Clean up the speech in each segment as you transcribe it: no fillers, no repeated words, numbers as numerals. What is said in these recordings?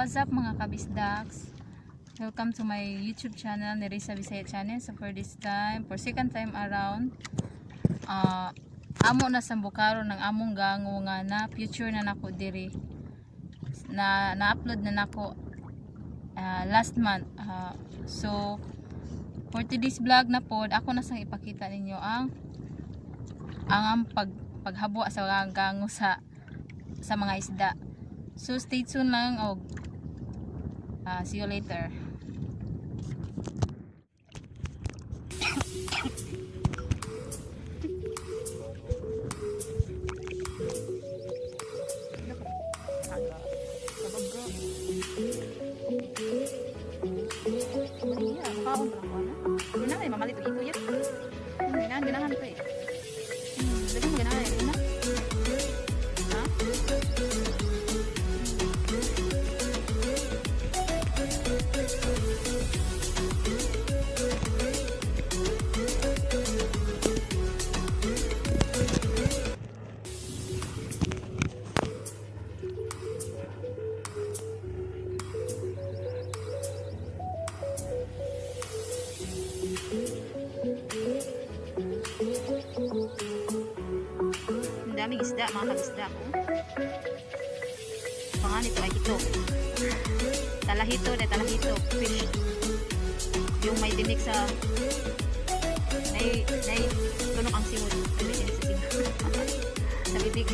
What's up mga kabisdaks? Welcome to my YouTube channel, Neresa Bisaya channel. So for this time, for second time around, amo na sa bukaro ng among gango nga na future na nako diri. Na-upload na nako last month. So for today's vlog na pod, ako na sang ipakita ninyo ang paghabwa sa gango sa mga isda. So stay tuned lang og see you later. Mamalit ito yan. Ganahan ito eh. Lagi mo ganahan eh. Ha? Ang daming isda, mga kabisda ko. Pangalan ito ay ito. Talahito, fish. Yung may tinik sa tunok ang sihod. May tinik sa sihod. Sa bibig.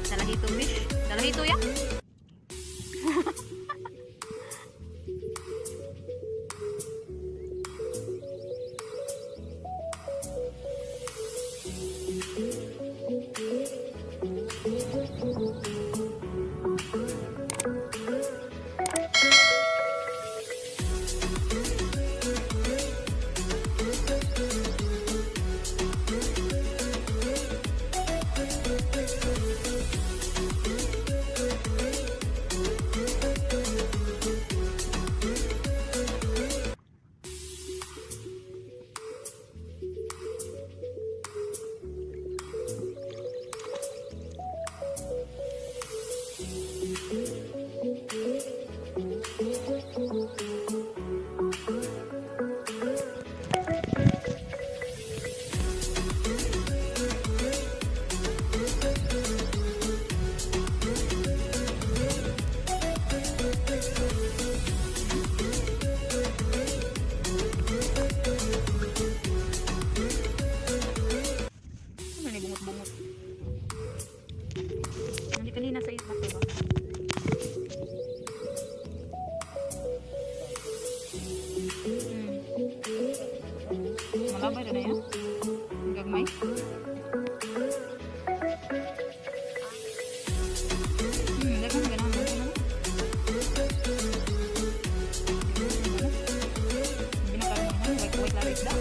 Talahito fish. Talahito yan. Kanina sa isla ko ba? Malabay na yan. Gagmay. Dagang ganahan mo na. Binakaroon mo na. Wait lang isda.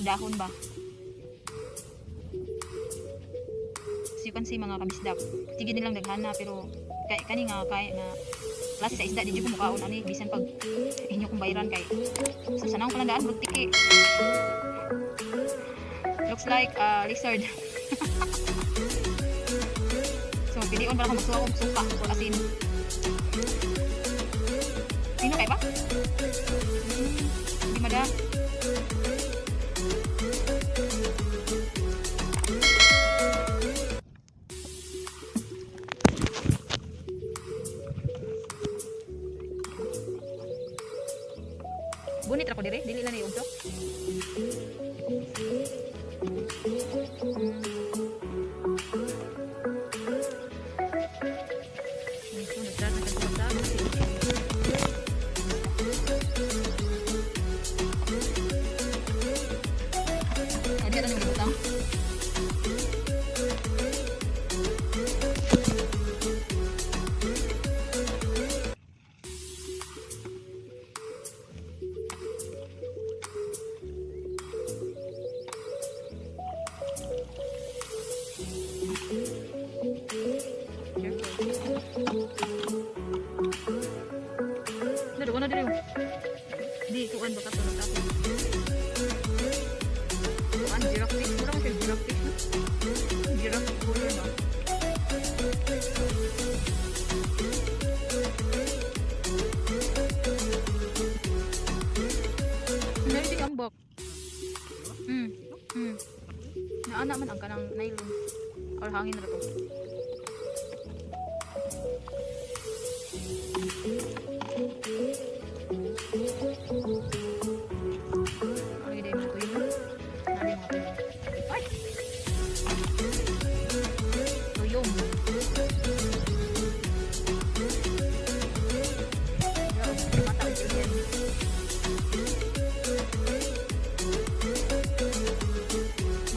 Dahon ba? So you can see mga kabisdak, tigid nilang daghana pero kani nga kay na klase sa isda di jud ko mukaon ani bisan pag inyo kong bayaran kay sa sanang palandaan murag tiki. Looks like lizard. So pilion para ko magsuwa og suka or asin. Sino kay ba? Di mada. Bunit ra ko dire, dili na ni ugtok. Ito nagdad na kagwata. Adi ra nang butang. Di kuan baka tulog ako. fish, no? Giraffe color, no? Narinig ang bok. Naana man ang kanang nylon. Or hangin na to. Ay, di mo to yun. Nari mga tuyong. Ay! Tuyong. Mata ko yan.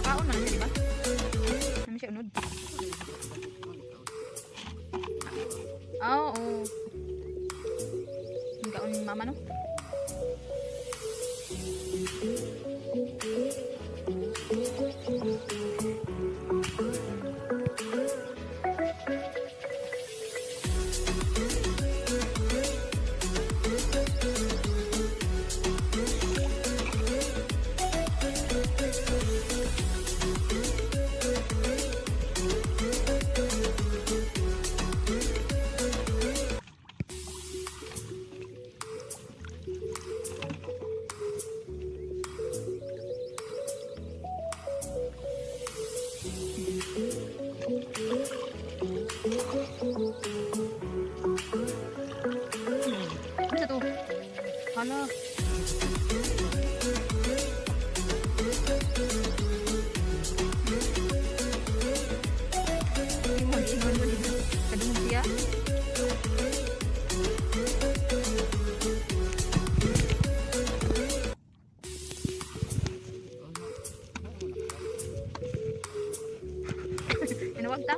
Makaon na siya, diba? Ano siya, unod? Oo. Ang kaon ni mama, no? Ano to? Hala. Ingon mo dito. Kadungog siya. Tinawag ta?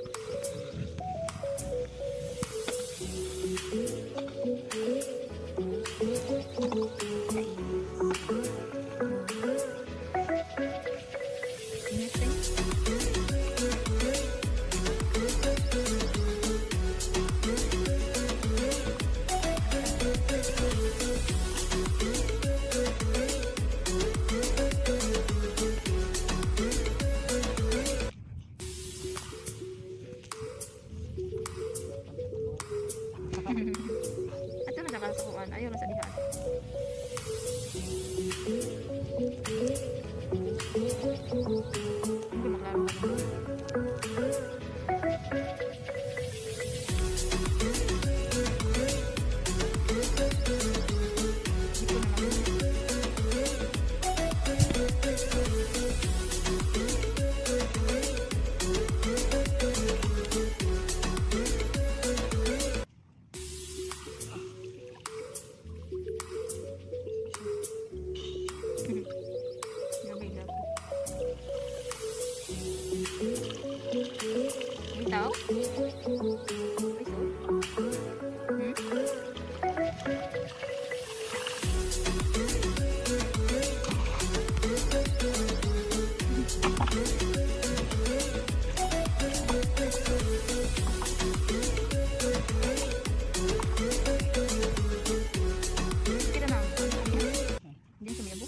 Ato na sa kasukuan. Ayaw na sa dihan. Hindi maklaro ka naman. Ito na lang. Bitaw? Ay, Kita na. Diyan sa miyabo.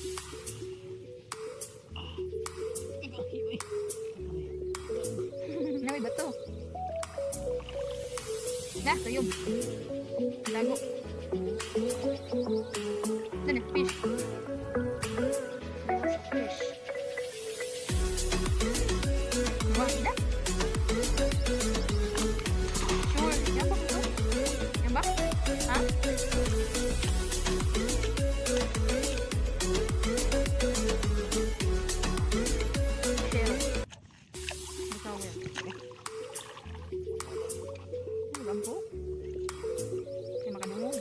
Naway ba to? Nah, tuyong. Lago. Dali, fish. Fish. Wah, dah. Sure, yan ba ito? Yan ba? Ha? Shell. Bitaw yan. Lampo. Kaya makadungog.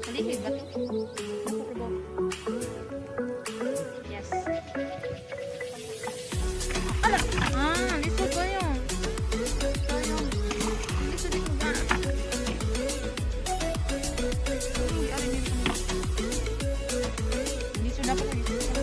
Kalihig ba to? Nakukubo. Yes. Ala! Ah, lisod ba yun? Sayang. Lisod ito ba? Uy, arin yun. Lisod ako. Lisod ako.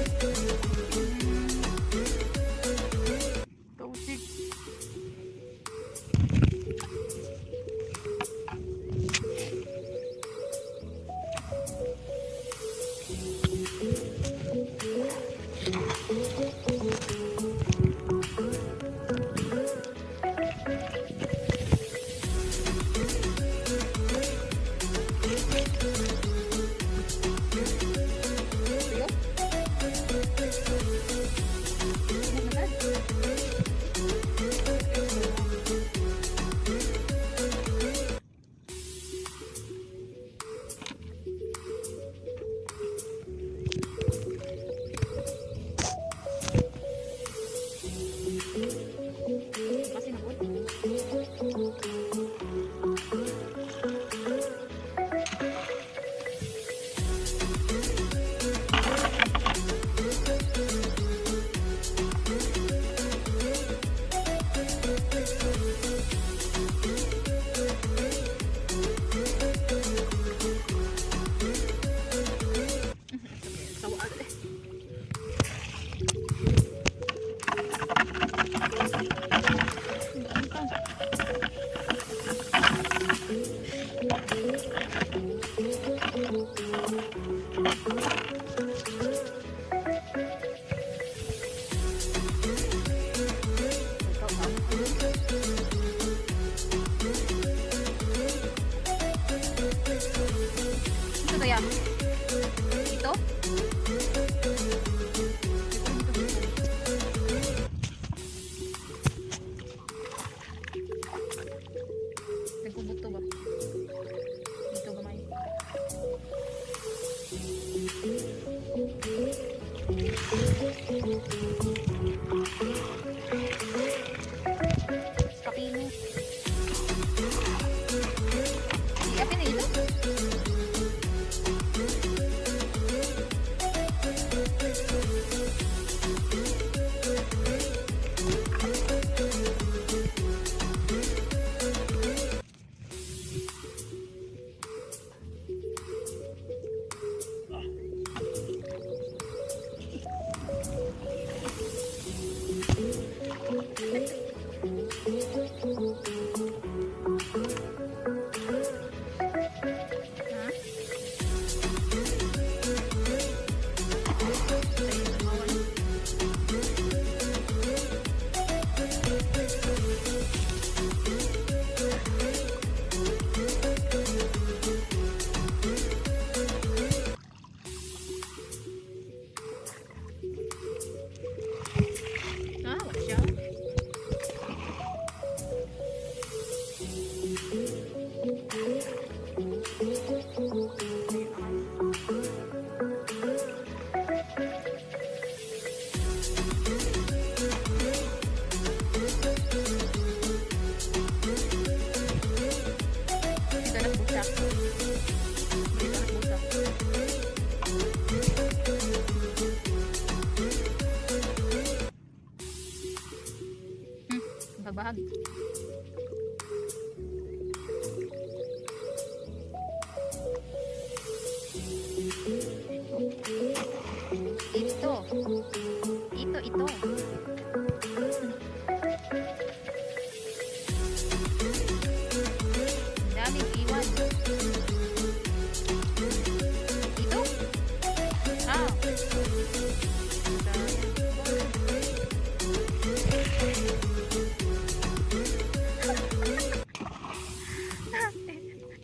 Bahag-bahag. Ito. Ito. Daming iwan. Ito? Ah.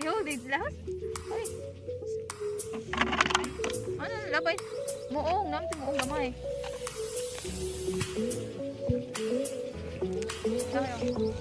Yo, diglas. Ay. Ano labay? Muong, nang muong gamay. Tayo.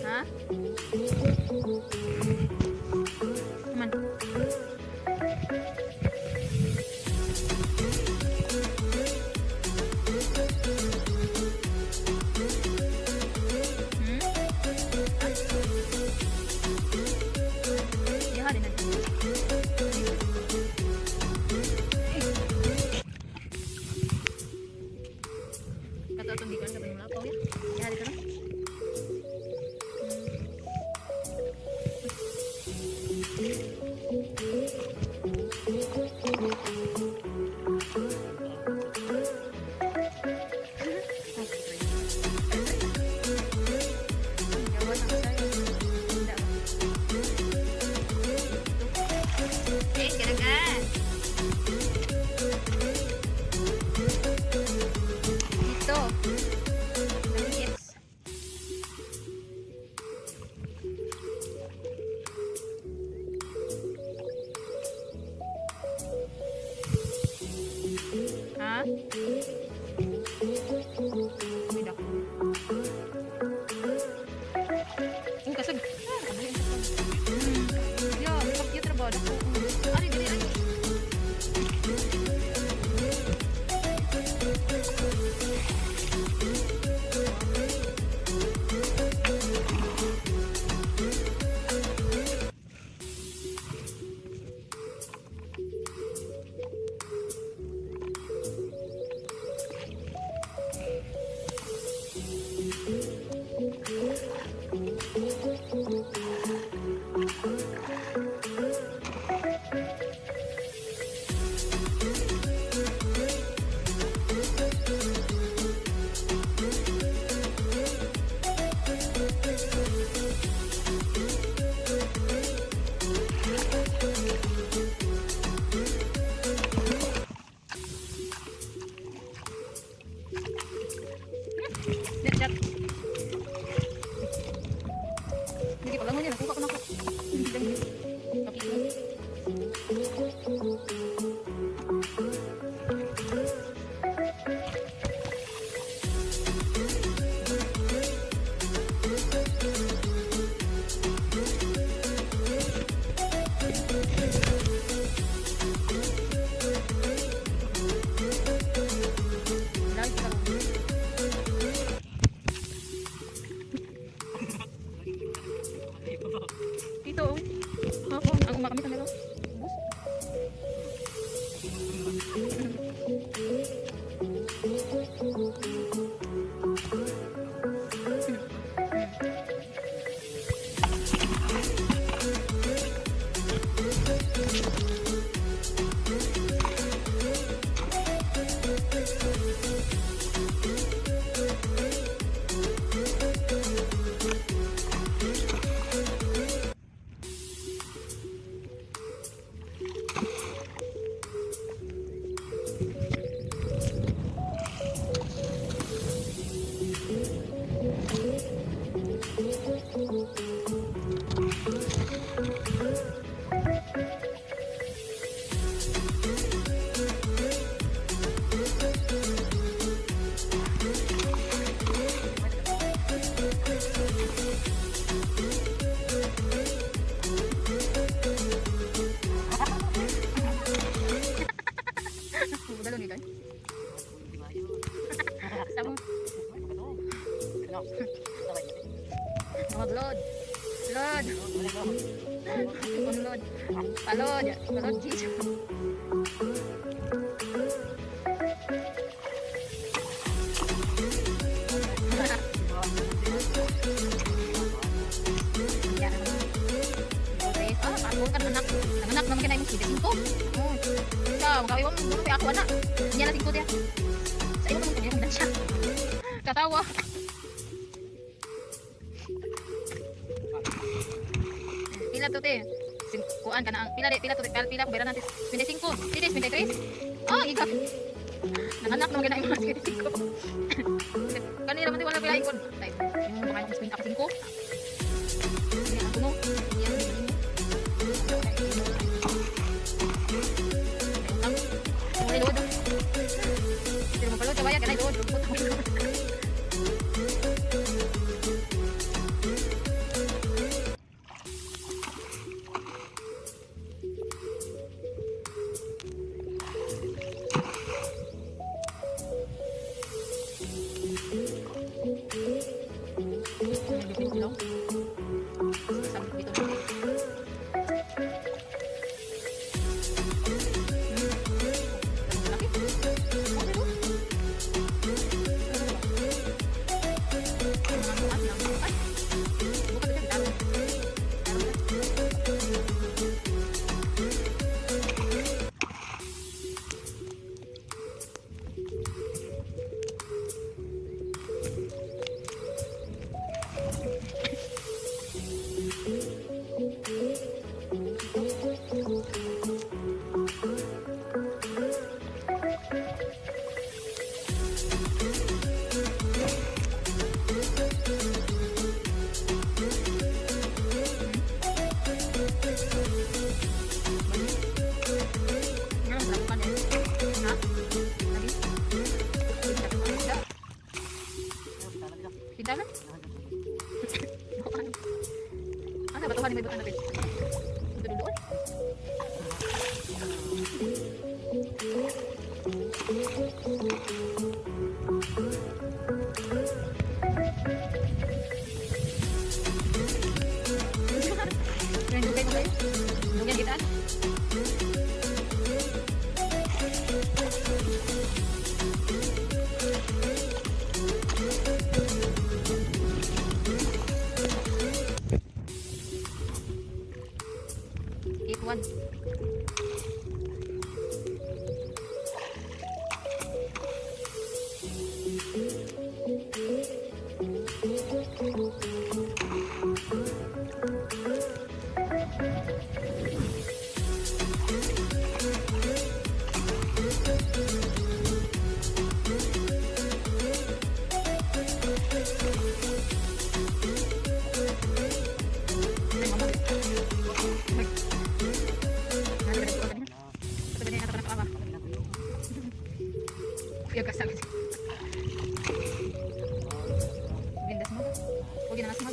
Ha? Aman. Ya, din natin. Katatundikan ka ba yung lapaw ya? Ya, dito na. Ha? Tidak. Kasag. Ya, kapit trabaho ko. Ari dili ay. Lihat. Hindi pa bangun yan. Nakuha ko na ako. Ito, ako, ang makamit ang meron. Bus. Galon ito. Samo. Maglod. Lod. Unlod. Palod. Palod cheese. Anak naman kina yung singko. Siya, magkawiwang dulu kay ako anak. Niya na singko dia. Sa iyo naman kanya kung siya. Katawa. Pila to te? Kuan ka na ang pila to te? Pila ko bayran natin. 25. Titis 23. Ah, iga. Nanganak naman kina yung 25. Kanila man di wala pila ikon. Tay, yung baka yung spin up 5. Yan ang tuno. Yan ang mulai load. Pero mapalod ka baya, kanay load. Pindahan? Ano ba? Tuhan may butang natin. Ito doon. Yang dugay mo kayo? Dugay kita? One. Yung kasama siya. Bindas mo. Huwag yun na mas mag.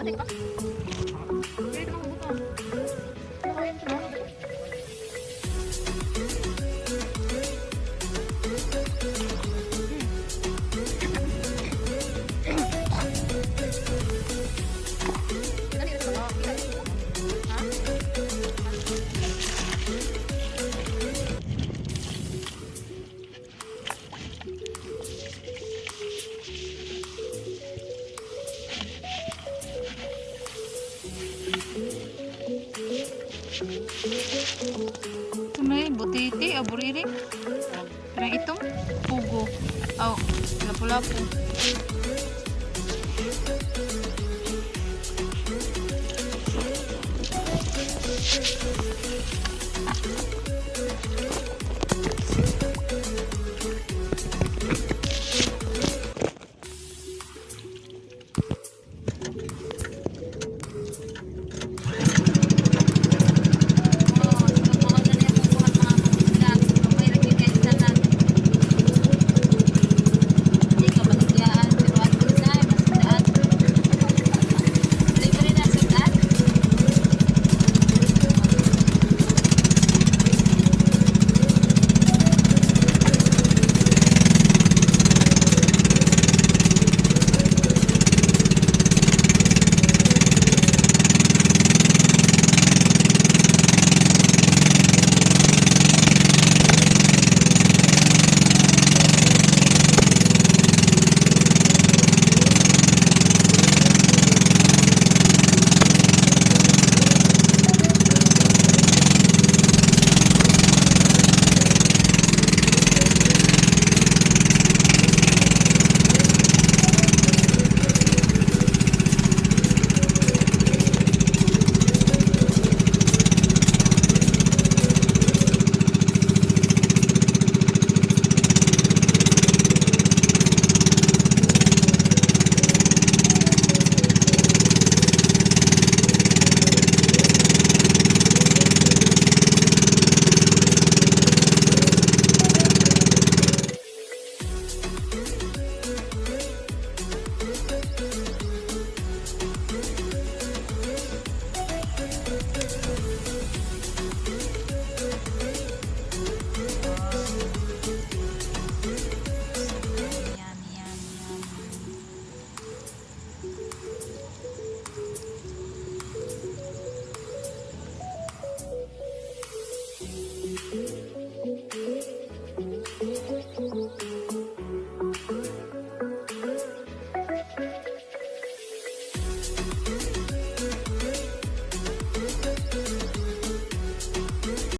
Patay ka? Pwede ka mabuka. Nakawin ka na. Tunay, butiti, aburiri. Karang itong pugo. Aw, lapu-lapu.